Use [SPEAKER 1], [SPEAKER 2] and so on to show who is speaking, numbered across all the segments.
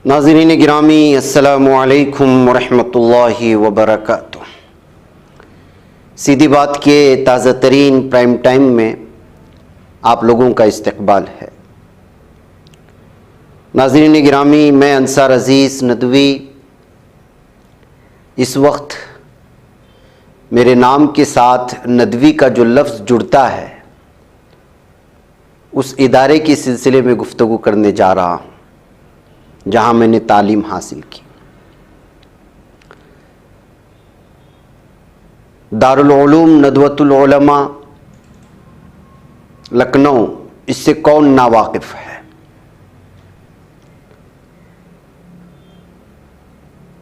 [SPEAKER 1] ناظرین گرامی، السلام علیکم ورحمۃ اللہ وبرکاتہ۔ سیدھی بات کے تازہ ترین پرائم ٹائم میں آپ لوگوں کا استقبال ہے۔ ناظرین گرامی، میں انصار عزیز ندوی، اس وقت میرے نام کے ساتھ ندوی کا جو لفظ جڑتا ہے اس ادارے کے سلسلے میں گفتگو کرنے جا رہا ہوں جہاں میں نے تعلیم حاصل کی۔ دارالعلوم ندوۃ العلماء لکھنؤ، اس سے کون ناواقف ہے؟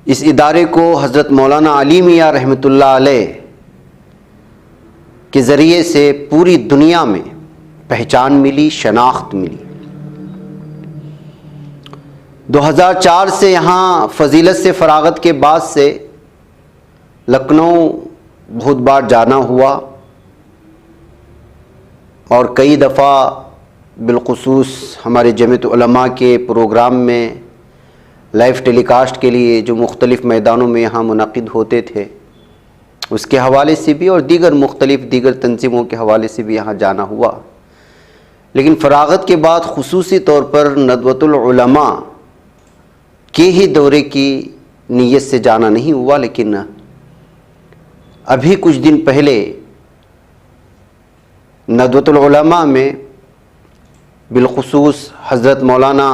[SPEAKER 1] اس ادارے کو حضرت مولانا علی میاں رحمۃ اللہ علیہ کے ذریعے سے پوری دنیا میں پہچان ملی، شناخت ملی۔ 2004 سے یہاں فضیلت سے فراغت کے بعد سے لکھنؤ بہت بار جانا ہوا اور کئی دفعہ بالخصوص ہمارے جمعیت علماء کے پروگرام میں لائیو ٹیلی کاسٹ کے لیے جو مختلف میدانوں میں یہاں منعقد ہوتے تھے اس کے حوالے سے بھی اور دیگر تنظیموں کے حوالے سے بھی یہاں جانا ہوا۔ لیکن فراغت کے بعد خصوصی طور پر ندوۃ العلماء کے ہی دورے کی نیت سے جانا نہیں ہوا، لیکن ابھی کچھ دن پہلے ندوۃ العلماء میں بالخصوص حضرت مولانا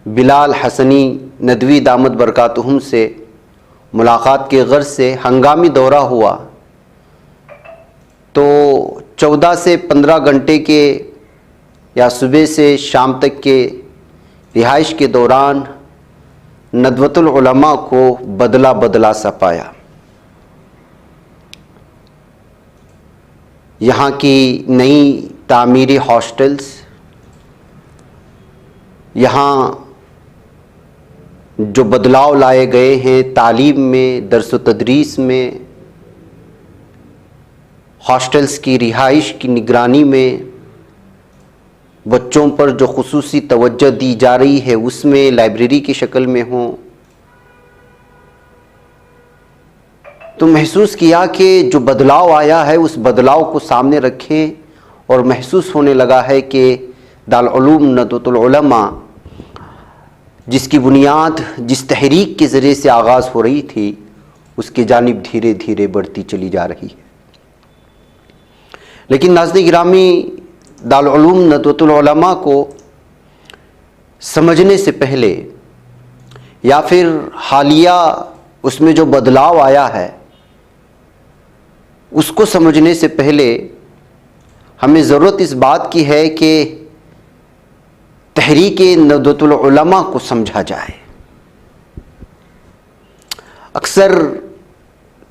[SPEAKER 1] بلال حسنی ندوی دامت برکاتہم سے ملاقات کے غرض سے ہنگامی دورہ ہوا تو 14 سے 15 گھنٹے کے یا صبح سے شام تک کے رہائش کے دوران ندوۃ العلماء کو بدلا سا پایا۔ یہاں کی نئی تعمیری ہاسٹلز، یہاں جو بدلاؤ لائے گئے ہیں تعلیم میں، درس و تدریس میں، ہاسٹلز کی رہائش کی نگرانی میں، بچوں پر جو خصوصی توجہ دی جا رہی ہے اس میں، لائبریری کی شکل میں ہوں، تو محسوس کیا کہ جو بدلاؤ آیا ہے اس بدلاؤ کو سامنے رکھیں اور محسوس ہونے لگا ہے کہ دارالعلوم ندوۃ العلماء جس کی بنیاد جس تحریک کے ذریعے سے آغاز ہو رہی تھی اس کی جانب دھیرے دھیرے بڑھتی چلی جا رہی ہے۔ لیکن ناظرین گرامی، دارالعلوم ندوۃ العلماء کو سمجھنے سے پہلے یا پھر حالیہ اس میں جو بدلاؤ آیا ہے اس کو سمجھنے سے پہلے ہمیں ضرورت اس بات کی ہے کہ تحریک ندوۃ العلماء کو سمجھا جائے۔ اکثر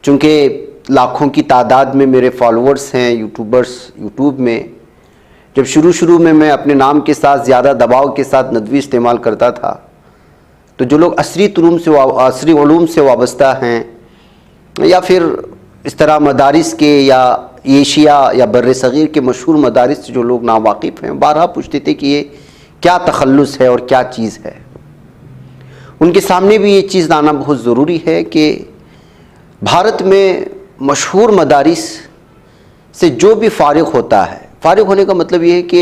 [SPEAKER 1] چونکہ لاکھوں کی تعداد میں میرے فالوورز ہیں یوٹیوب میں، جب شروع میں اپنے نام کے ساتھ زیادہ دباؤ کے ساتھ ندوی استعمال کرتا تھا تو جو لوگ عصری علوم سے وابستہ ہیں یا پھر اس طرح مدارس کے یا ایشیا یا بر صغیر کے مشہور مدارس سے جو لوگ ناواقف ہیں بارہا پوچھتے تھے کہ یہ کیا تخلص ہے اور کیا چیز ہے۔ ان کے سامنے بھی یہ چیز لانا بہت ضروری ہے کہ بھارت میں مشہور مدارس سے جو بھی فارغ ہوتا ہے، فارغ ہونے کا مطلب یہ ہے کہ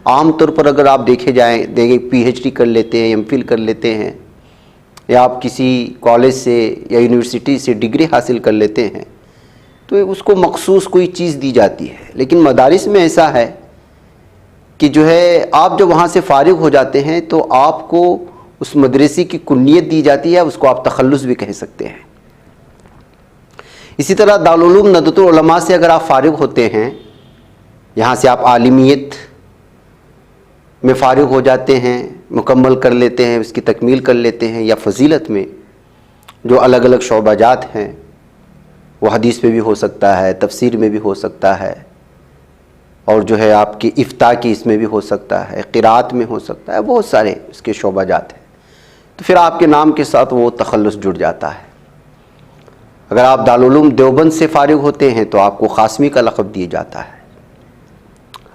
[SPEAKER 1] عام طور پر اگر آپ دیکھیں پی ایچ ڈی کر لیتے ہیں، ایم فل کر لیتے ہیں، یا آپ کسی کالج سے یا یونیورسٹی سے ڈگری حاصل کر لیتے ہیں تو اس کو مخصوص کوئی چیز دی جاتی ہے۔ لیکن مدارس میں ایسا ہے کہ جو ہے آپ جب وہاں سے فارغ ہو جاتے ہیں تو آپ کو اس مدرسے کی کنیت دی جاتی ہے، اس کو آپ تخلص بھی کہہ سکتے ہیں۔ اسی طرح دارالعلوم ندوۃ العلماء سے اگر آپ فارغ ہوتے ہیں، یہاں سے آپ عالمیت میں فارغ ہو جاتے ہیں، مکمل کر لیتے ہیں، اس کی تکمیل کر لیتے ہیں، یا فضیلت میں جو الگ الگ شعبہ جات ہیں، وہ حدیث میں بھی ہو سکتا ہے، تفسیر میں بھی ہو سکتا ہے، اور جو ہے آپ کی افتاء کی اس میں بھی ہو سکتا ہے، قرات میں ہو سکتا ہے، بہت سارے اس کے شعبہ جات ہیں، تو پھر آپ کے نام کے ساتھ وہ تخلص جڑ جاتا ہے۔ اگر آپ دارالعلوم دیوبند سے فارغ ہوتے ہیں تو آپ کو قاسمی کا لقب دیا جاتا ہے۔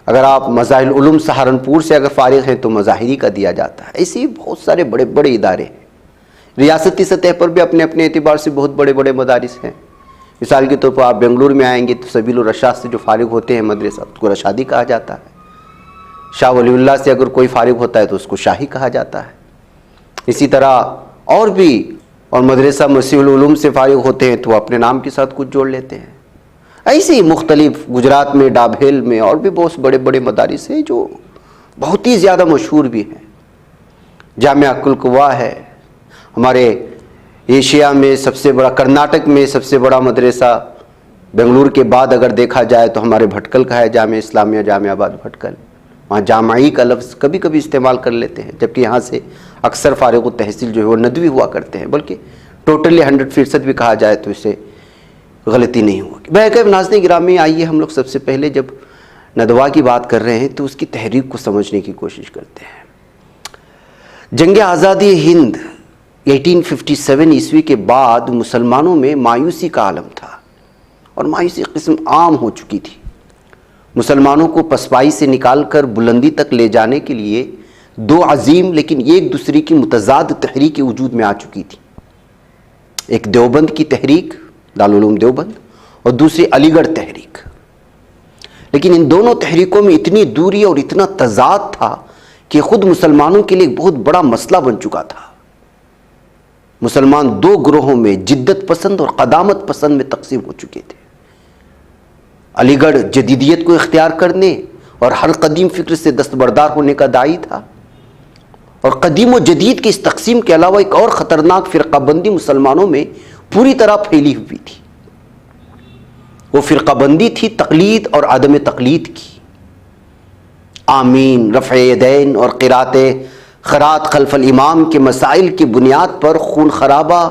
[SPEAKER 1] اگر آپ مظاہر العلوم سہارنپور سے اگر فارغ ہیں تو مظاہری کا دیا جاتا ہے. ایسے ہی بہت سارے بڑے بڑے ادارے ہیں. ریاستی سطح پر بھی اپنے اپنے اعتبار سے بہت بڑے بڑے مدارس ہیں. مثال کے طور پر آپ بنگلور میں آئیں گے تو سبیل الرشاد سے جو فارغ ہوتے ہیں مدرسہ اس کو رشادی کہا جاتا ہے. شاہ ولی اللہ سے اگر کوئی فارغ ہوتا ہے تو اس کو شاہی کہا جاتا ہے. اسی طرح اور بھی، اور مدرسہ مسیح العلوم سے فارغ ہوتے ہیں تو اپنے نام کے ساتھ کچھ جوڑ لیتے ہیں. ایسے ہی مختلف گجرات میں ڈابھیل میں اور بھی بہت بڑے بڑے مدارس ہیں جو بہت ہی زیادہ مشہور بھی ہیں. جامعہ کلکوا ہے ہمارے ایشیا میں سب سے بڑا، کرناٹک میں سب سے بڑا مدرسہ بنگلور کے بعد اگر دیکھا جائے تو ہمارے بھٹکل کا ہے، جامعہ اسلامیہ جامعہ آباد بھٹکل. وہاں جامعی کا لفظ کبھی کبھی استعمال کر لیتے ہیں، جبکہ یہاں سے اکثر فارغ التحصیل جو ہے وہ ندوی ہوا کرتے ہیں، بلکہ ٹوٹلی 100% بھی کہا جائے تو اسے غلطی نہیں ہوگی. بہرکیف ناظرین گرامی، آئیے ہم لوگ سب سے پہلے جب ندوہ کی بات کر رہے ہیں تو اس کی تحریک کو سمجھنے کی کوشش کرتے ہیں. جنگ آزادی ہند 1857 عیسوی کے بعد مسلمانوں میں مایوسی کا عالم تھا، اور مایوسی قسم عام ہو چکی تھی. مسلمانوں کو پسپائی سے نکال کر بلندی تک لے جانے کے لیے دو عظیم لیکن ایک دوسرے کی متضاد تحریک وجود میں آ چکی تھی. ایک دیوبند کی تحریک، دارالعلوم دیوبند، اور دوسری علی گڑھ تحریک. لیکن ان دونوں تحریکوں میں اتنی دوری اور اتنا تضاد تھا کہ خود مسلمانوں کے لیے ایک بہت بڑا مسئلہ بن چکا تھا. مسلمان دو گروہوں میں، جدت پسند اور قدامت پسند میں تقسیم ہو چکے تھے. علی گڑھ جدیدیت کو اختیار کرنے اور ہر قدیم فکر سے دستبردار ہونے کا داعی تھا، اور قدیم و جدید کی اس تقسیم کے علاوہ ایک اور خطرناک فرقہ بندی مسلمانوں میں پوری طرح پھیلی ہوئی تھی. وہ فرقہ بندی تھی تقلید اور عدم تقلید کی. آمین، رفع یدین اور قرات خلف الامام کے مسائل کی بنیاد پر خون خرابہ،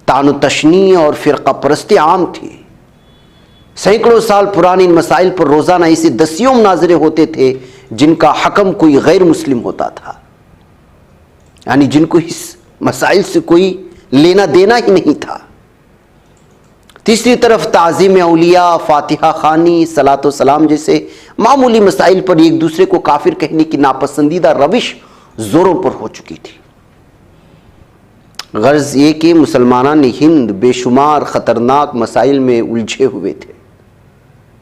[SPEAKER 1] طعن و تشنیع اور فرقہ پرستی عام تھی. سینکڑوں سال پرانے ان مسائل پر روزانہ ایسے دسیوں مناظرے ہوتے تھے جن کا حکم کوئی غیر مسلم ہوتا تھا، یعنی جن کو اس مسائل سے کوئی لینا دینا ہی نہیں تھا. تیسری طرف تعظیم اولیاء، فاتحہ خوانی، صلاۃ و سلام جیسے معمولی مسائل پر ایک دوسرے کو کافر کہنے کی ناپسندیدہ روش زوروں پر ہو چکی تھی. غرض یہ کہ مسلمانان ہند بے شمار خطرناک مسائل میں الجھے ہوئے تھے.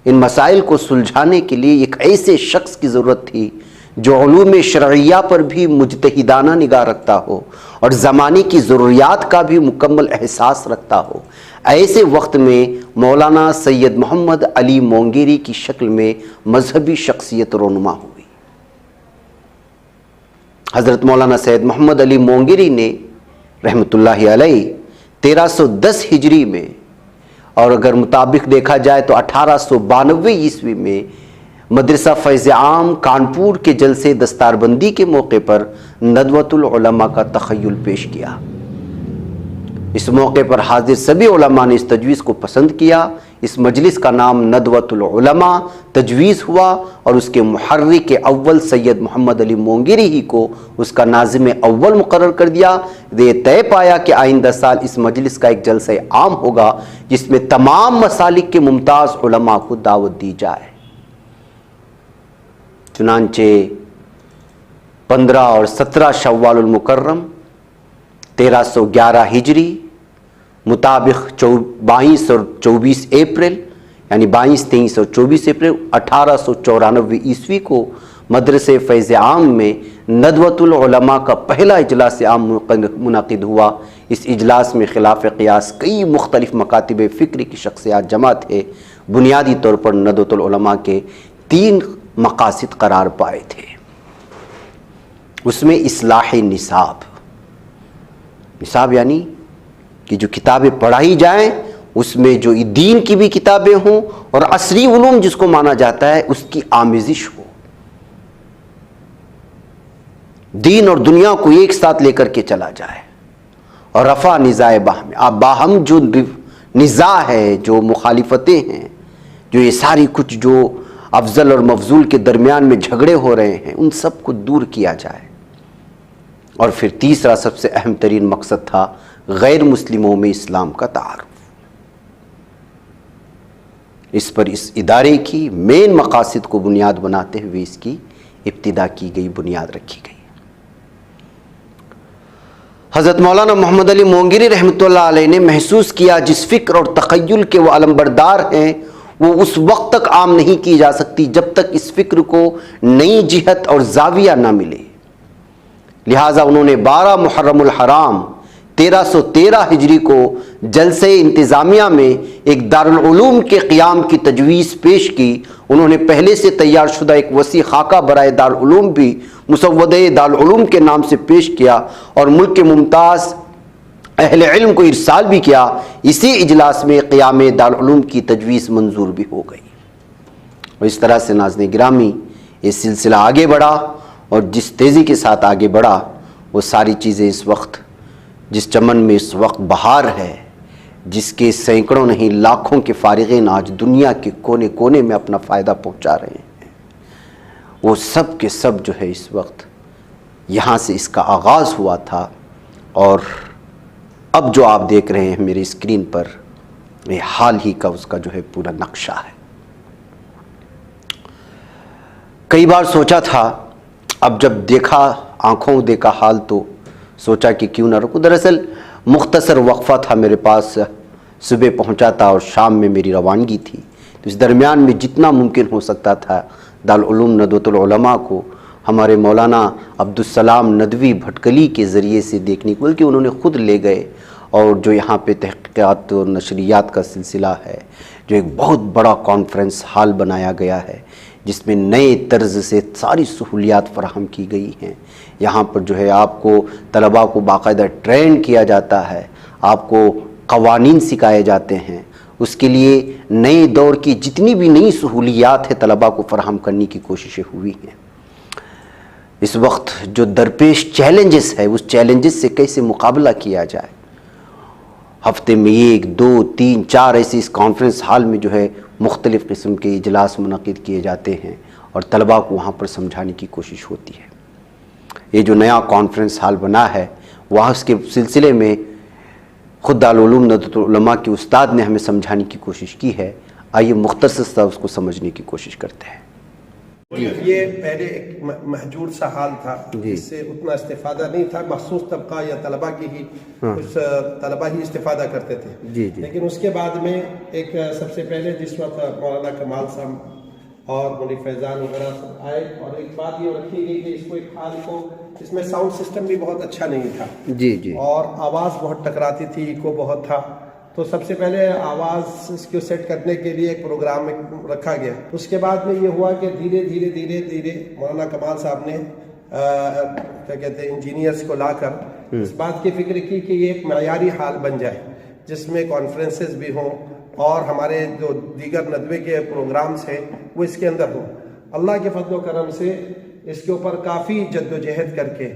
[SPEAKER 1] ان مسائل کو سلجھانے کے لیے ایک ایسے شخص کی ضرورت تھی جو علوم شرعیہ پر بھی مجتہدانہ نگاہ رکھتا ہو اور زمانے کی ضروریات کا بھی مکمل احساس رکھتا ہو. ایسے وقت میں مولانا سید محمد علی مونگیری کی شکل میں مذہبی شخصیت رونما ہوئی. حضرت مولانا سید محمد علی مونگیری نے رحمۃ اللہ علیہ 1310 ہجری میں، اور اگر مطابق دیکھا جائے تو 1892 عیسوی میں مدرسہ فیض عام کانپور کے جلسے دستار بندی کے موقع پر ندوۃ العلماء کا تخیل پیش کیا. اس موقع پر حاضر سبھی علماء نے اس تجویز کو پسند کیا. اس مجلس کا نام ندوۃ العلماء تجویز ہوا، اور اس کے محرک اول سید محمد علی مونگیری ہی کو اس کا ناظم اول مقرر کر دیا. یہ طے پایا کہ آئندہ سال اس مجلس کا ایک جلسہ عام ہوگا جس میں تمام مسالک کے ممتاز علماء کو دعوت دی جائے. چنانچہ 15 اور 17 شوال المکرم 1311 ہجری مطابق 22 اور 24 اپریل، یعنی 22، 23 اور 24 اپریل 1894 عیسوی کو مدرسے فیض عام میں ندوۃ العلماء کا پہلا اجلاس عام منعقد ہوا. اس اجلاس میں خلاف قیاس کئی مختلف مکاتب فکری کی شخصیات جمع تھے. بنیادی طور پر ندوۃ العلماء کے 3 مقاصد قرار پائے تھے. اس میں اصلاح نصاب یعنی کہ جو کتابیں پڑھائی جائیں اس میں جو دین کی بھی کتابیں ہوں اور عصری علوم جس کو مانا جاتا ہے اس کی آمیزش ہو. دین اور دنیا کو ایک ساتھ لے کر کے چلا جائے. اور رفع نزاع باہم، اب باہم جو نزاع ہے، جو مخالفتیں ہیں، جو یہ ساری کچھ جو افضل اور مفضول کے درمیان میں جھگڑے ہو رہے ہیں، ان سب کو دور کیا جائے. اور پھر تیسرا سب سے اہم ترین مقصد تھا غیر مسلموں میں اسلام کا تعارف. اس پر اس ادارے کی مین مقاصد کو بنیاد بناتے ہوئے اس کی ابتدا کی گئی، بنیاد رکھی گئی۔ حضرت مولانا محمد علی مونگیری رحمۃ اللہ علیہ نے محسوس کیا جس فکر اور تخیل کے وہ علمبردار ہیں وہ اس وقت تک عام نہیں کی جا سکتی جب تک اس فکر کو نئی جہت اور زاویہ نہ ملے، لہٰذا انہوں نے 12 محرم الحرام 1313 ہجری کو جلسہ انتظامیہ میں ایک دارالعلوم کے قیام کی تجویز پیش کی۔ انہوں نے پہلے سے تیار شدہ ایک وسیع خاکہ برائے دارالعلوم بھی مسودہ دارالعلوم کے نام سے پیش کیا اور ملک کے ممتاز اہل علم کو ارسال بھی کیا۔ اسی اجلاس میں قیام دارالعلوم کی تجویز منظور بھی ہو گئی، اور اس طرح سے ناظرین گرامی یہ سلسلہ آگے بڑھا، اور جس تیزی کے ساتھ آگے بڑھا وہ ساری چیزیں اس وقت جس چمن میں اس وقت بہار ہے، جس کے سینکڑوں نہیں لاکھوں کے فارغین آج دنیا کے کونے کونے میں اپنا فائدہ پہنچا رہے ہیں، وہ سب کے سب جو ہے اس وقت یہاں سے اس کا آغاز ہوا تھا، اور اب جو آپ دیکھ رہے ہیں میری اسکرین پر یہ حال ہی کا اس کا جو ہے پورا نقشہ ہے۔ کئی بار سوچا تھا، اب جب دیکھا آنکھوں دیکھا حال تو سوچا کہ کیوں نہ رکوں۔ دراصل مختصر وقفہ تھا میرے پاس، صبح پہنچا تھا اور شام میں میری روانگی تھی، تو اس درمیان میں جتنا ممکن ہو سکتا تھا دارالعلوم ندوۃ العلماء کو ہمارے مولانا عبدالسلام ندوی بھٹکلی کے ذریعے سے دیکھنے کو، بلکہ انہوں نے خود لے گئے، اور جو یہاں پہ تحقیقات اور نشریات کا سلسلہ ہے، جو ایک بہت بڑا کانفرنس ہال بنایا گیا ہے جس میں نئے طرز سے ساری سہولیات فراہم کی گئی ہیں۔ یہاں پر جو ہے آپ کو طلباء کو باقاعدہ ٹرین کیا جاتا ہے، آپ کو قوانین سکھائے جاتے ہیں، اس کے لیے نئے دور کی جتنی بھی نئی سہولیات ہیں طلباء کو فراہم کرنے کی کوششیں ہوئی ہیں۔ اس وقت جو درپیش چیلنجز ہے اس چیلنجز سے کیسے مقابلہ کیا جائے، ہفتے میں 1 2 3 4 ایسے اس کانفرنس ہال میں جو ہے مختلف قسم کے اجلاس منعقد کیے جاتے ہیں، اور طلباء کو وہاں پر سمجھانے کی کوشش ہوتی ہے۔ یہ جو نیا کانفرنس ہال بنا ہے وہاں اس کے سلسلے میں خود دارالعلوم ندوۃ العلماء کے استاد نے ہمیں سمجھانے کی کوشش کی ہے، آئیے مختصر سا اس کو سمجھنے کی کوشش کرتے ہیں۔
[SPEAKER 2] یہ پہلے ایک محجور سا حال تھا جس سے اتنا استفادہ نہیں تھا، مخصوص طبقہ یا طلباء کی ہی کچھ طلباء ہی استفادہ کرتے تھے، لیکن اس کے بعد میں ایک سب سے پہلے جس وقت مولانا کمال صاحب اور مولوی فیضان وغیرہ سب آئے، اور ایک بات یہ رکھی گئی کہ اس کو ایک حال کو اس میں ساؤنڈ سسٹم بھی بہت اچھا نہیں تھا، اور آواز بہت ٹکراتی تھی، ایکو بہت تھا، تو سب سے پہلے آواز اس کو سیٹ کرنے کے لیے ایک پروگرام رکھا گیا۔ اس کے بعد میں یہ ہوا کہ دھیرے دھیرے دھیرے دھیرے مولانا کمال صاحب نے کیا کہتے ہیں انجینئرز کو لا کر اس بات کی فکر کی کہ یہ ایک معیاری حال بن جائے جس میں کانفرنسز بھی ہوں اور ہمارے جو دیگر ندوے کے پروگرامز ہیں وہ اس کے اندر ہوں۔ اللہ کے فضل و کرم سے اس کے اوپر کافی جد و جہد کر کے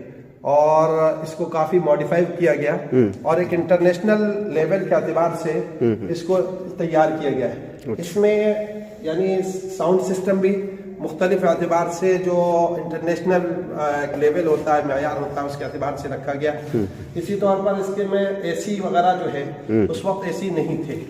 [SPEAKER 2] اور اس کو کافی ماڈیفائی کیا گیا، اور ایک انٹرنیشنل لیول کے اعتبار سے اس کو تیار کیا گیا ہے۔ اس میں یعنی ساؤنڈ سسٹم بھی مختلف اعتبار سے جو انٹرنیشنل لیول ہوتا ہے، معیار ہوتا ہے، اس کے اعتبار سے رکھا گیا۔ اسی طور پر اس کے میں اے سی وغیرہ جو ہے اس وقت اے سی نہیں تھے،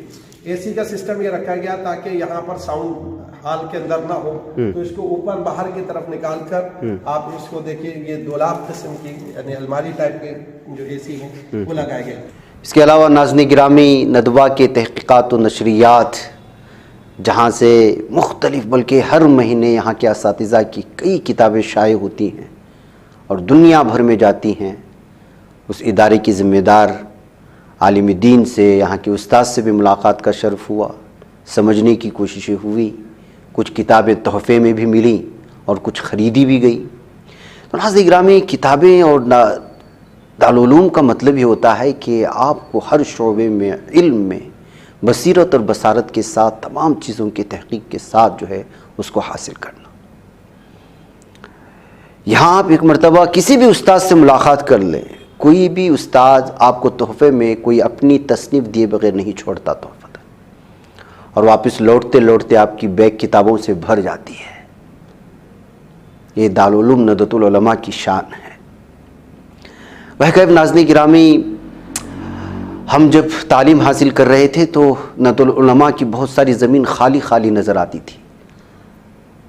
[SPEAKER 2] اے سی کا سسٹم یہ رکھا گیا تاکہ یہاں پر ساؤنڈ ہال کے اندر نہ ہو، تو اس کو اوپر باہر کی طرف نکال کر آپ اس کو دیکھیں، یہ دولاب قسم کی یعنی الماری ٹائپ کے جو اے سی ہیں وہ لگائے گئے۔
[SPEAKER 1] اس کے علاوہ ناظرین گرامی ندوہ کے تحقیقات و نشریات جہاں سے مختلف بلکہ ہر مہینے یہاں کے اساتذہ کی کئی کتابیں شائع ہوتی ہیں اور دنیا بھر میں جاتی ہیں، اس ادارے کی ذمہ دار عالم دین سے یہاں کے استاد سے بھی ملاقات کا شرف ہوا، سمجھنے کی کوششیں ہوئی، کچھ کتابیں تحفے میں بھی ملیں اور کچھ خریدی بھی گئی۔ تو ناظرین گرامی کتابیں اور دارالعلوم کا مطلب یہ ہوتا ہے کہ آپ کو ہر شعبے میں علم میں بصیرت اور بصارت کے ساتھ تمام چیزوں کی تحقیق کے ساتھ جو ہے اس کو حاصل کرنا۔ یہاں آپ ایک مرتبہ کسی بھی استاد سے ملاقات کر لیں، کوئی بھی استاد آپ کو تحفے میں کوئی اپنی تصنیف دیے بغیر نہیں چھوڑتا تحفہ، اور واپس لوٹتے لوٹتے آپ کی بیگ کتابوں سے بھر جاتی ہے۔ یہ دارالعلوم ندوۃ العلماء کی شان ہے۔ بہرکیف ناظرین گرامی، ہم جب تعلیم حاصل کر رہے تھے تو ندوۃ العلماء کی بہت ساری زمین خالی خالی نظر آتی تھی.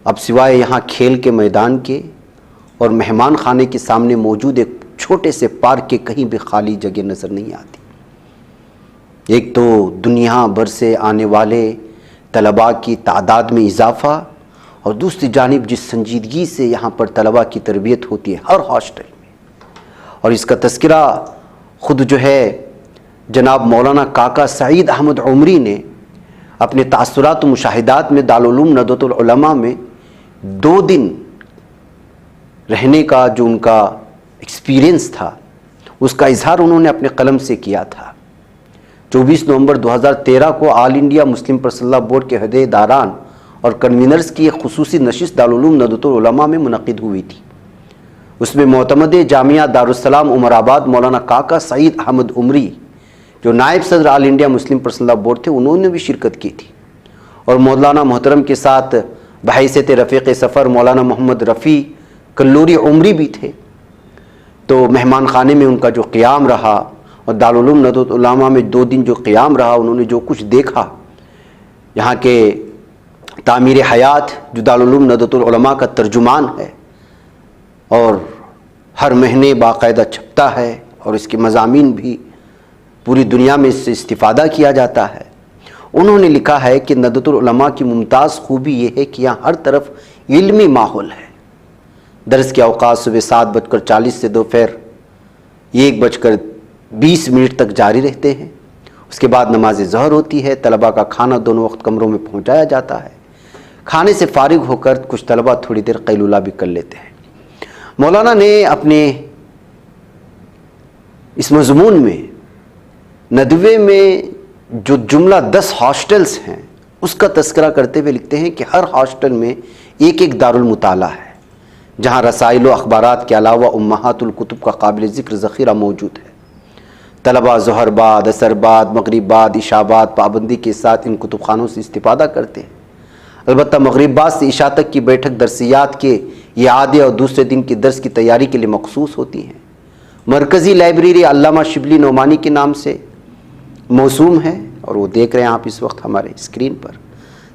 [SPEAKER 1] اب سوائے یہاں کھیل کے میدان کے اور مہمان خانے کے سامنے موجود ایک چھوٹے سے پارک کے کہیں بھی خالی جگہ نظر نہیں آتی. ایک تو دنیا بھر سے آنے والے طلباء کی تعداد میں اضافہ، اور دوسری جانب جس سنجیدگی سے یہاں پر طلباء کی تربیت ہوتی ہے ہر ہاسٹل میں، اور اس کا تذکرہ خود جو ہے جناب مولانا کاکا سعید احمد عمری نے اپنے تاثرات و مشاہدات میں دارالعلوم ندوۃ العلماء میں 2 دن رہنے کا جو ان کا ایکسپیرینس تھا اس کا اظہار انہوں نے اپنے قلم سے کیا تھا. 24 نومبر 2013 کو All India Muslim Personal Law Board کے عہدے داران اور کنوینرز کی ایک خصوصی نشست دارالعلوم ندوۃ العلماء میں منعقد ہوئی تھی. اس میں معتمد جامعہ دارالسلام عمر آباد مولانا کاکا سعید احمد عمری جو نائب صدر All India Muslim Personal Law Board تھے، انہوں نے بھی شرکت کی تھی، اور مولانا محترم کے ساتھ بحیثیت رفیق سفر مولانا محمد رفیع کلوری عمری بھی تھے. تو مہمان خانے میں ان کا جو قیام رہا اور دارالعلوم ندوۃ العلماء میں 2 دن جو قیام رہا، انہوں نے جو کچھ دیکھا، یہاں کے تعمیر حیات جو دارالعلوم ندوۃ العلماء کا ترجمان ہے اور ہر مہینے باقاعدہ چھپتا ہے، اور اس کے مضامین بھی پوری دنیا میں اس سے استفادہ کیا جاتا ہے. انہوں نے لکھا ہے کہ ندوۃ العلماء کی ممتاز خوبی یہ ہے کہ یہاں ہر طرف علمی ماحول ہے. درس کے اوقات صبح 7:40 سے دوپہر 1:20 تک جاری رہتے ہیں. اس کے بعد نماز ظہر ہوتی ہے. طلباء کا کھانا دونوں وقت کمروں میں پہنچایا جاتا ہے. کھانے سے فارغ ہو کر کچھ طلباء تھوڑی دیر قیلولہ بھی کر لیتے ہیں. مولانا نے اپنے اس مضمون میں ندوے میں جو جملہ 10 ہاسٹلز ہیں اس کا تذکرہ کرتے ہوئے لکھتے ہیں کہ ہر ہاسٹل میں ایک ایک دارالمطالعہ ہے جہاں رسائل و اخبارات کے علاوہ امہات الکتب کا قابل ذکر ذخیرہ موجود ہے. طلباء ظہر بعد، عصر بعد، مغرب بعد، عشاء بعد پابندی کے ساتھ ان کتب خانوں سے استفادہ کرتے ہیں. البتہ مغرب بعد سے عشاء تک کی بیٹھک درسیات کے اعادے اور دوسرے دن کی درس کی تیاری کے لیے مخصوص ہوتی ہیں. مرکزی لائبریری علامہ شبلی نعمانی کے نام سے موسوم ہے، اور وہ دیکھ رہے ہیں آپ اس وقت ہمارے اسکرین پر.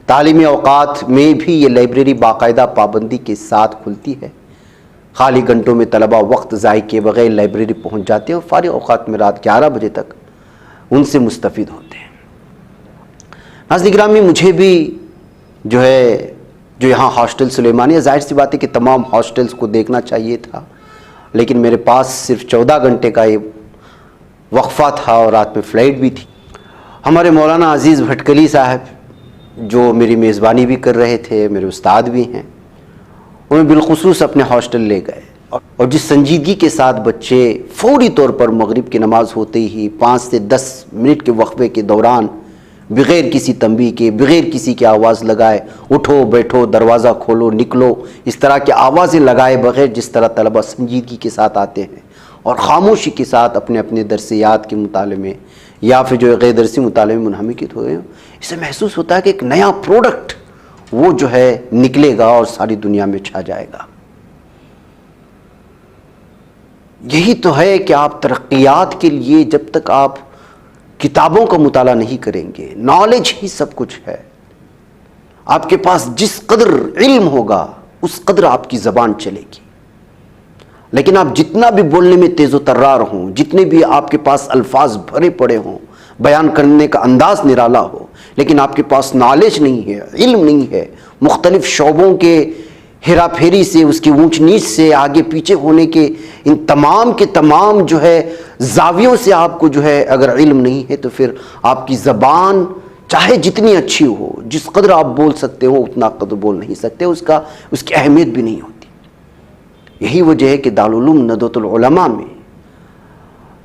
[SPEAKER 1] تعلیمی اوقات میں بھی یہ لائبریری باقاعدہ پابندی کے ساتھ کھلتی ہے. خالی گھنٹوں میں طلباء وقت ضائع کیے بغیر لائبریری پہنچ جاتے ہیں اور فارغ اوقات میں رات 11 بجے تک ان سے مستفید ہوتے ہیں. ناظرین گرامی، مجھے بھی جو یہاں ہاسٹل سلیمانیہ، ظاہر سی بات ہے کہ تمام ہاسٹلز کو دیکھنا چاہیے تھا، لیکن میرے پاس صرف 14 گھنٹے کا یہ وقفہ تھا اور رات میں فلائٹ بھی تھی. ہمارے مولانا عزیز بھٹکلی صاحب جو میری میزبانی بھی کر رہے تھے، میرے استاد بھی ہیں، انہیں بالخصوص اپنے ہاسٹل لے گئے، اور جس سنجیدگی کے ساتھ بچے فوری طور پر مغرب کی نماز ہوتے ہی 5 سے 10 منٹ کے وقفے کے دوران بغیر کسی تنبیہ کے، بغیر کسی کی آواز لگائے اٹھو بیٹھو، دروازہ کھولو نکلو، اس طرح کی آوازیں لگائے بغیر جس طرح طلبہ سنجیدگی کے ساتھ آتے ہیں اور خاموشی کے ساتھ اپنے اپنے درسیات کے مطالعے میں یا پھر جو غیر درسی مطالعے میں منہمک ہوئے ہیں، اس سے محسوس ہوتا ہے کہ ایک نیا پروڈکٹ وہ جو ہے نکلے گا اور ساری دنیا میں چھا جائے گا. یہی تو ہے کہ آپ ترقیات کے لیے جب تک آپ کتابوں کا مطالعہ نہیں کریں گے، نالج ہی سب کچھ ہے. آپ کے پاس جس قدر علم ہوگا اس قدر آپ کی زبان چلے گی. لیکن آپ جتنا بھی بولنے میں تیز و ترار ہوں، جتنے بھی آپ کے پاس الفاظ بھرے پڑے ہوں، بیان کرنے کا انداز نرالا ہو، لیکن آپ کے پاس نالج نہیں ہے، علم نہیں ہے، مختلف شعبوں کے ہیرا پھیری سے، اس کی اونچ نیچ سے، آگے پیچھے ہونے کے ان تمام کے تمام جو ہے زاویوں سے آپ کو جو ہے اگر علم نہیں ہے تو پھر آپ کی زبان چاہے جتنی اچھی ہو، جس قدر آپ بول سکتے ہو اتنا قدر بول نہیں سکتے، اس کی اہمیت بھی نہیں ہوتی. یہی وجہ ہے کہ دارالعلوم ندوۃ العلماء میں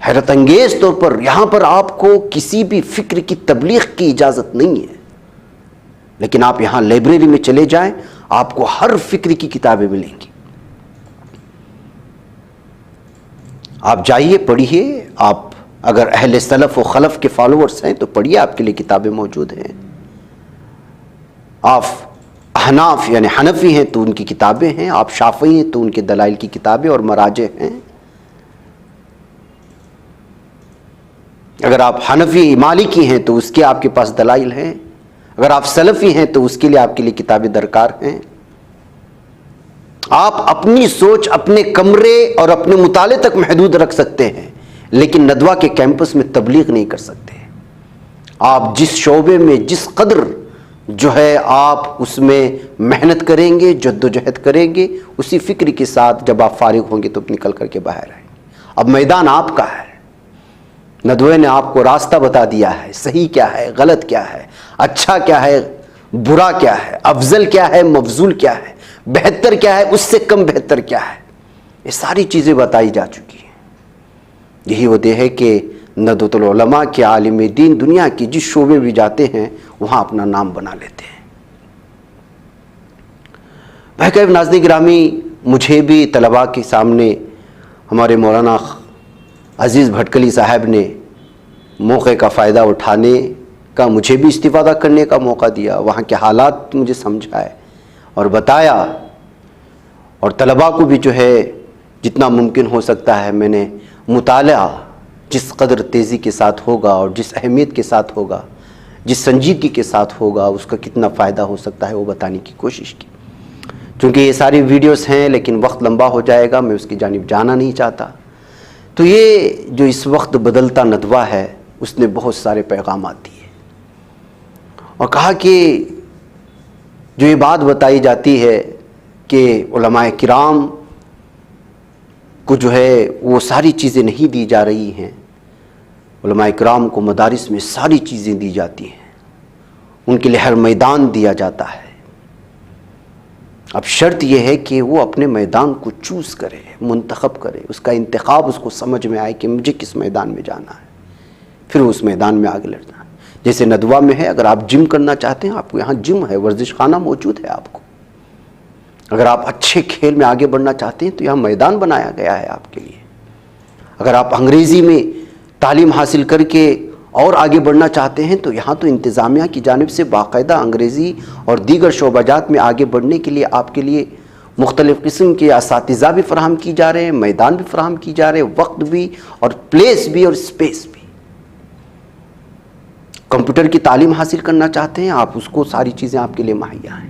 [SPEAKER 1] حیرت انگیز طور پر یہاں پر آپ کو کسی بھی فکر کی تبلیغ کی اجازت نہیں ہے، لیکن آپ یہاں لائبریری میں چلے جائیں آپ کو ہر فکر کی کتابیں ملیں گی. آپ جائیے پڑھیے. آپ اگر اہل سلف و خلف کے فالوورز ہیں تو پڑھیے، آپ کے لیے کتابیں موجود ہیں. آپ احناف یعنی حنفی ہیں تو ان کی کتابیں ہیں، آپ شافعی ہیں تو ان کے دلائل کی کتابیں اور مراجع ہیں. اگر آپ حنفی مالکی ہیں تو اس کے آپ کے پاس دلائل ہیں، اگر آپ سلفی ہیں تو اس کے لیے آپ کے لیے کتابیں درکار ہیں۔ آپ اپنی سوچ اپنے کمرے اور اپنے مطالعے تک محدود رکھ سکتے ہیں، لیکن ندوہ کے کیمپس میں تبلیغ نہیں کر سکتے۔ آپ جس شعبے میں جس قدر جو ہے آپ اس میں محنت کریں گے، جد و جہد کریں گے، اسی فکر کے ساتھ جب آپ فارغ ہوں گے تو نکل کر کے باہر آئیں۔ اب میدان آپ کا ہے، ندوے نے آپ کو راستہ بتا دیا ہے، صحیح کیا ہے، غلط کیا ہے، اچھا کیا ہے، برا کیا ہے، افضل کیا ہے، مفضول کیا ہے، بہتر کیا ہے، اس سے کم بہتر کیا ہے، یہ ساری چیزیں بتائی جا چکی ہیں۔ یہی وجہ ہے کہ ندوۃ العلماء کے عالم دین دنیا کی جس شعبے بھی جاتے ہیں وہاں اپنا نام بنا لیتے ہیں۔ بھائی ناظرین گرامی، مجھے بھی طلباء کے سامنے ہمارے مولانا عزیز بھٹکلی صاحب نے موقع کا فائدہ اٹھانے کا، مجھے بھی استفادہ کرنے کا موقع دیا، وہاں کے حالات مجھے سمجھائے اور بتایا، اور طلباء کو بھی جو ہے جتنا ممکن ہو سکتا ہے میں نے مطالعہ جس قدر تیزی کے ساتھ ہوگا اور جس اہمیت کے ساتھ ہوگا، جس سنجیدگی کے ساتھ ہوگا، اس کا کتنا فائدہ ہو سکتا ہے وہ بتانے کی کوشش کی۔ چونکہ یہ ساری ویڈیوز ہیں لیکن وقت لمبا ہو جائے گا، میں اس کی جانب جانا نہیں چاہتا۔ تو یہ جو اس وقت بدلتا ندوہ ہے اس نے بہت سارے پیغامات دیے، اور کہا کہ جو یہ بات بتائی جاتی ہے کہ علماء کرام کو جو ہے وہ ساری چیزیں نہیں دی جا رہی ہیں، علماء کرام کو مدارس میں ساری چیزیں دی جاتی ہیں، ان کے لیے ہر میدان دیا جاتا ہے۔ اب شرط یہ ہے کہ وہ اپنے میدان کو چوز کرے، منتخب کرے، اس کا انتخاب اس کو سمجھ میں آئے کہ مجھے کس میدان میں جانا ہے، پھر اس میدان میں آگے لڑنا ہے۔ جیسے ندوہ میں ہے، اگر آپ جم کرنا چاہتے ہیں آپ کو یہاں جم ہے، ورزش خانہ موجود ہے آپ کو۔ اگر آپ اچھے کھیل میں آگے بڑھنا چاہتے ہیں تو یہاں میدان بنایا گیا ہے آپ کے لیے۔ اگر آپ انگریزی میں تعلیم حاصل کر کے اور آگے بڑھنا چاہتے ہیں تو یہاں تو انتظامیہ کی جانب سے باقاعدہ انگریزی اور دیگر شعبہ جات میں آگے بڑھنے کے لیے آپ کے لیے مختلف قسم کے اساتذہ بھی فراہم کی جا رہے ہیں، میدان بھی فراہم کی جا رہے ہیں، وقت بھی اور پلیس بھی اور اسپیس بھی۔ کمپیوٹر کی تعلیم حاصل کرنا چاہتے ہیں آپ، اس کو ساری چیزیں آپ کے لیے مہیا ہیں۔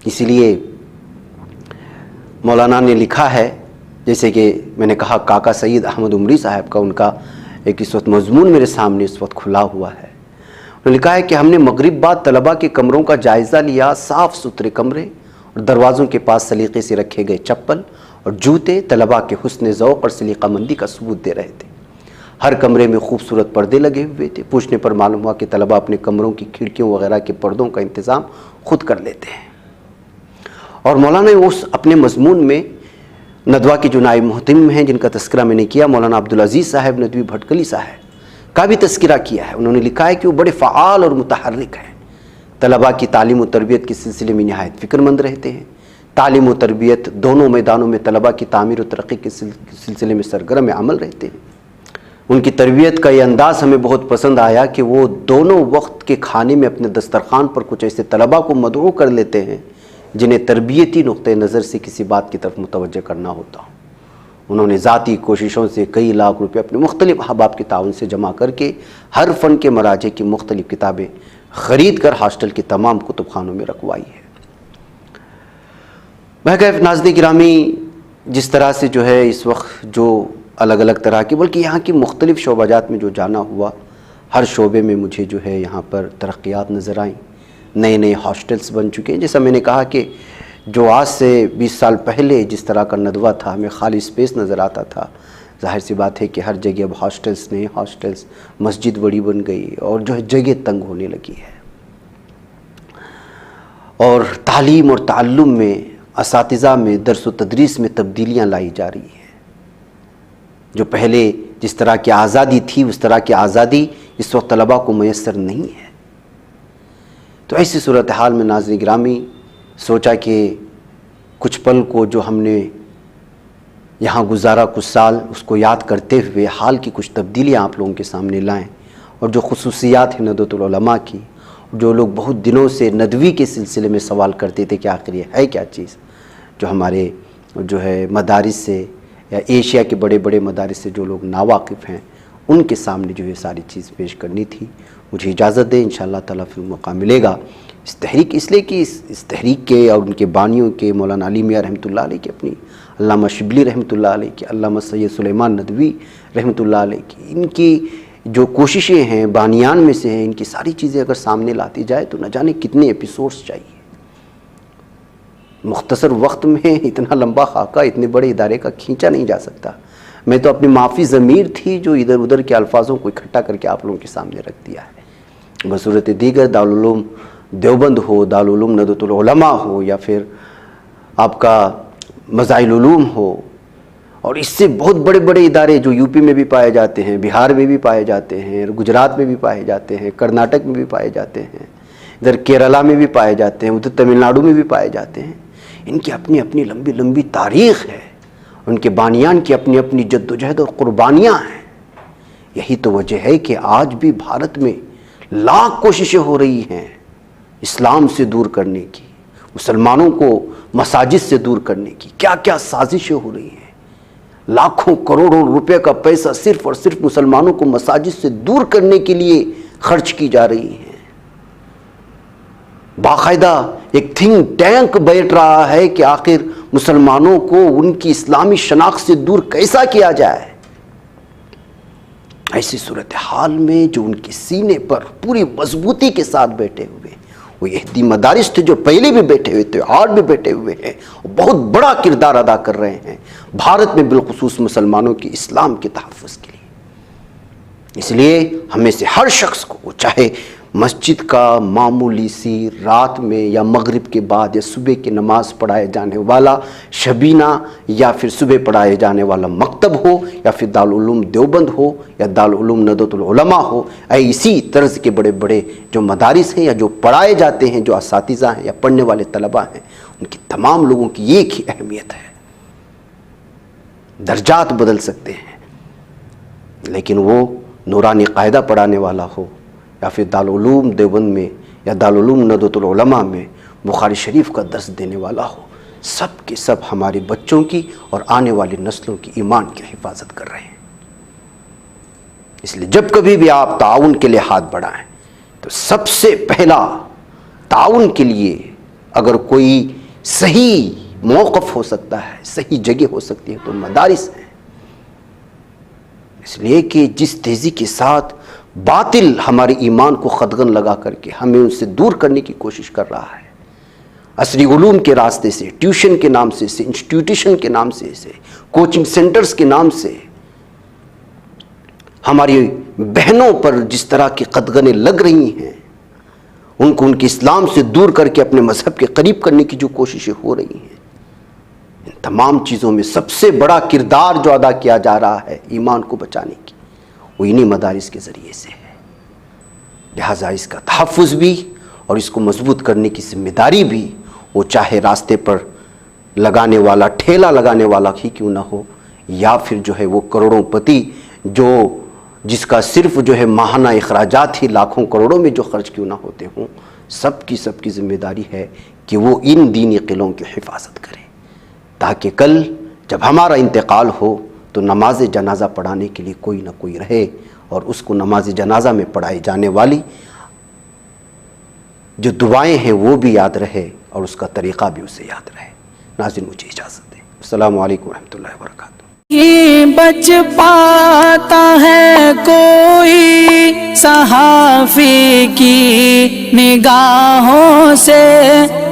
[SPEAKER 1] اسی لیے مولانا نے لکھا ہے، جیسے کہ میں نے کہا کاکا سید احمد عمری صاحب کا ان کا ایک اس وقت مضمون میرے سامنے اس وقت کھلا ہوا ہے۔ انہوں نے لکھا ہے کہ ہم نے مغرب بعد طلباء کے کمروں کا جائزہ لیا، صاف ستھرے کمرے اور دروازوں کے پاس سلیقے سے رکھے گئے چپل اور جوتے طلباء کے حسن ذوق اور سلیقہ مندی کا ثبوت دے رہے تھے۔ ہر کمرے میں خوبصورت پردے لگے ہوئے تھے۔ پوچھنے پر معلوم ہوا کہ طلباء اپنے کمروں کی کھڑکیوں وغیرہ کے پردوں کا انتظام خود کر لیتے ہیں۔ اور مولانا نے اس اپنے مضمون میں ندوہ کے جو نائب محتمم ہیں جن کا تذکرہ میں نے کیا، مولانا عبدالعزیز صاحب ندوی بھٹکلی صاحب کا بھی تذکرہ کیا ہے۔ انہوں نے لکھا ہے کہ وہ بڑے فعال اور متحرک ہیں، طلباء کی تعلیم و تربیت کے سلسلے میں نہایت فکر مند رہتے ہیں، تعلیم و تربیت دونوں میدانوں میں طلباء کی تعمیر و ترقی کے سلسلے میں سرگرم عمل رہتے ہیں۔ ان کی تربیت کا یہ انداز ہمیں بہت پسند آیا کہ وہ دونوں وقت کے کھانے میں اپنے دسترخوان پر کچھ ایسے طلباء کو مدعو کر لیتے ہیں جنہیں تربیتی نقطہ نظر سے کسی بات کی طرف متوجہ کرنا ہوتا ہو۔ انہوں نے ذاتی کوششوں سے کئی لاکھ روپے اپنے مختلف احباب کے تعاون سے جمع کر کے ہر فن کے مراجع کی مختلف کتابیں خرید کر ہاسٹل کے تمام کتب خانوں میں رکھوائی ہے۔ بہرکیف ناظرین گرامی، جس طرح سے جو ہے اس وقت جو الگ الگ طرح کی بلکہ یہاں کی مختلف شعبہ جات میں جو جانا ہوا، ہر شعبے میں مجھے جو ہے یہاں پر ترقیات نظر آئیں، نئے نئے ہاسٹلس بن چکے ہیں۔ جیسا میں نے کہا کہ جو آج سے 20 سال پہلے جس طرح کا ندوہ تھا، ہمیں خالی اسپیس نظر آتا تھا، ظاہر سی بات ہے کہ ہر جگہ اب ہاسٹلس نئے ہاسٹلس، مسجد بڑی بن گئی اور جو ہے جگہ تنگ ہونے لگی ہے، اور تعلیم اور تعلم میں، اساتذہ میں، درس و تدریس میں تبدیلیاں لائی جا رہی ہیں۔ جو پہلے جس طرح کی آزادی تھی اس طرح کی آزادی اس وقت طلباء کو میسر نہیں ہے۔ تو ایسی صورتحال میں ناظرین گرامی سوچا کہ کچھ پل کو جو ہم نے یہاں گزارا کچھ سال، اس کو یاد کرتے ہوئے حال کی کچھ تبدیلیاں آپ لوگوں کے سامنے لائیں، اور جو خصوصیات ہیں ندوۃ العلماء کی، جو لوگ بہت دنوں سے ندوی کے سلسلے میں سوال کرتے تھے کہ آخر یہ ہے کیا چیز جو ہمارے جو ہے مدارس سے یا ایشیا کے بڑے بڑے مدارس سے جو لوگ ناواقف ہیں ان کے سامنے جو ہے ساری چیز پیش کرنی تھی. مجھے اجازت دیں، انشاءاللہ تعالیٰ پھر موقع ملے گا. اس تحریک اس لیے کہ اس تحریک کے اور ان کے بانیوں کے مولانا علی میاں رحمۃ اللہ علیہ کی، اپنی علامہ شبلی رحمۃ اللہ علیہ کی، علامہ سید سلیمان ندوی رحمۃ اللہ علیہ کی، ان کی جو کوششیں ہیں بانیان میں سے ہیں، ان کی ساری چیزیں اگر سامنے لاتی جائے تو نہ جانے کتنے ایپیسوڈز چاہیے. مختصر وقت میں اتنا لمبا خاکہ اتنے بڑے ادارے کا کھینچا نہیں جا سکتا. میں تو اپنی معافی ضمیر تھی جو ادھر ادھر کے الفاظوں کو اکٹھا کر کے آپ لوگوں کے سامنے رکھ دیا ہے. بصورت دیگر دارالعلوم دیوبند ہو، دارالعلوم ندوۃ العلماء ہو، یا پھر آپ کا مظاہر العلوم ہو، اور اس سے بہت بڑے بڑے ادارے جو یو پی میں بھی پائے جاتے ہیں، بہار میں بھی پائے جاتے ہیں، گجرات میں بھی پائے جاتے ہیں، کرناٹک میں بھی پائے جاتے ہیں، ادھر کیرلا میں بھی پائے جاتے ہیں، ادھر تمل ناڈو میں بھی پائے جاتے ہیں. ان کی اپنی اپنی لمبی لمبی تاریخ ہے، ان کے بانیان کی اپنی اپنی جد و جہد اور قربانیاں ہیں. یہی تو وجہ ہے کہ آج بھی بھارت میں لاکھ کوششیں ہو رہی ہیں اسلام سے دور کرنے کی، مسلمانوں کو مساجد سے دور کرنے کی. کیا کیا سازشیں ہو رہی ہیں، لاکھوں کروڑوں روپے کا پیسہ صرف اور صرف مسلمانوں کو مساجد سے دور کرنے کے لیے خرچ کی جا رہی ہیں. باقاعدہ ایک تھنک ٹینک بیٹھ رہا ہے کہ آخر مسلمانوں کو ان کی اسلامی شناخت سے دور کیسا کیا جائے. ایسی صورتحال میں جو ان کے سینے پر پوری مضبوطی کے ساتھ بیٹھے ہوئے وہ اہدی مدارس تھے، جو پہلے بھی بیٹھے ہوئے تھے، آج بھی بیٹھے ہوئے ہیں، بہت بڑا کردار ادا کر رہے ہیں بھارت میں، بالخصوص مسلمانوں کی اسلام کے تحفظ کے لیے. اس لیے ہمیں سے ہر شخص کو، چاہے مسجد کا معمولی سی رات میں یا مغرب کے بعد یا صبح کی نماز پڑھائے جانے والا شبینہ، یا پھر صبح پڑھائے جانے والا مکتب ہو، یا پھر دارالعلوم دیوبند ہو، یا دارالعلوم ندوۃ العلماء ہو، اسی طرز کے بڑے بڑے جو مدارس ہیں یا جو پڑھائے جاتے ہیں، جو اساتذہ ہیں یا پڑھنے والے طلباء ہیں، ان کی تمام لوگوں کی ایک ہی اہمیت ہے. درجات بدل سکتے ہیں، لیکن وہ نورانی قاعدہ پڑھانے والا ہو، یا پھر دارالعلوم دیوبند میں یا دارالعلوم ندوۃ العلماء میں بخاری شریف کا درس دینے والا ہو، سب کے سب ہمارے بچوں کی اور آنے والی نسلوں کی ایمان کی حفاظت کر رہے ہیں. اس لیے جب کبھی بھی آپ تعاون کے لیے ہاتھ بڑھائیں تو سب سے پہلا تعاون کے لیے اگر کوئی صحیح موقف ہو سکتا ہے، صحیح جگہ ہو سکتی ہے، تو مدارس ہیں. اس لیے کہ جس تیزی کے ساتھ باطل ہمارے ایمان کو خدغن لگا کر کے ہمیں ان سے دور کرنے کی کوشش کر رہا ہے، عصری علوم کے راستے سے، ٹیوشن کے نام سے، انسٹیٹیوشن کے نام سے، کوچنگ سینٹرز کے نام سے ہماری بہنوں پر جس طرح کی قدغنیں لگ رہی ہیں، ان کو ان کے اسلام سے دور کر کے اپنے مذہب کے قریب کرنے کی جو کوششیں ہو رہی ہیں، ان تمام چیزوں میں سب سے بڑا کردار جو ادا کیا جا رہا ہے ایمان کو بچانے کی، وہ انہی مدارس کے ذریعے سے ہے. لہٰذا اس کا تحفظ بھی اور اس کو مضبوط کرنے کی ذمہ داری بھی، وہ چاہے راستے پر لگانے والا، ٹھیلا لگانے والا ہی کیوں نہ ہو، یا پھر جو ہے وہ کروڑوں پتی جو جس کا صرف جو ہے ماہانہ اخراجات ہی لاکھوں کروڑوں میں جو خرچ کیوں نہ ہوتے ہوں، سب کی ذمہ داری ہے کہ وہ ان دینی قلعوں کی حفاظت کرے، تاکہ کل جب ہمارا انتقال ہو تو نماز جنازہ پڑھانے کے لیے کوئی نہ کوئی رہے، اور اس کو نماز جنازہ میں پڑھائی جانے والی جو دعائیں ہیں وہ بھی یاد رہے، اور اس کا طریقہ بھی اسے یاد رہے. ناظرین مجھے اجازت دیں. السلام علیکم ورحمۃ اللہ وبرکاتہ.
[SPEAKER 3] یہ بچ پاتا ہے کوئی صحافی کی نگاہوں سے،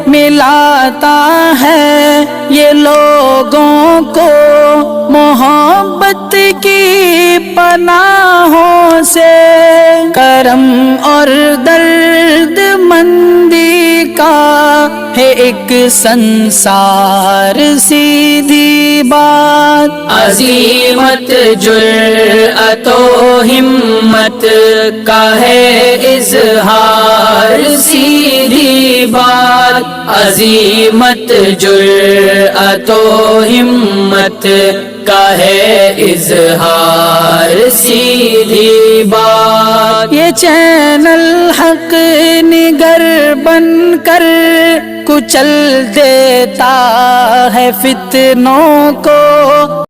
[SPEAKER 3] ملاتا ہے یہ لوگوں کو محبت کی پناہوں سے. کرم اور درد مندی کا ہے ایک سنسار سیدھی بات، عزیمت جرأت و ہمت کا ہے اظہار سیدھی بات، عزیمت جرأت و ہمت کا ہے اظہار سیدھی بات. یہ چینل حق نگر بن کر کچل دیتا ہے فتنوں کو،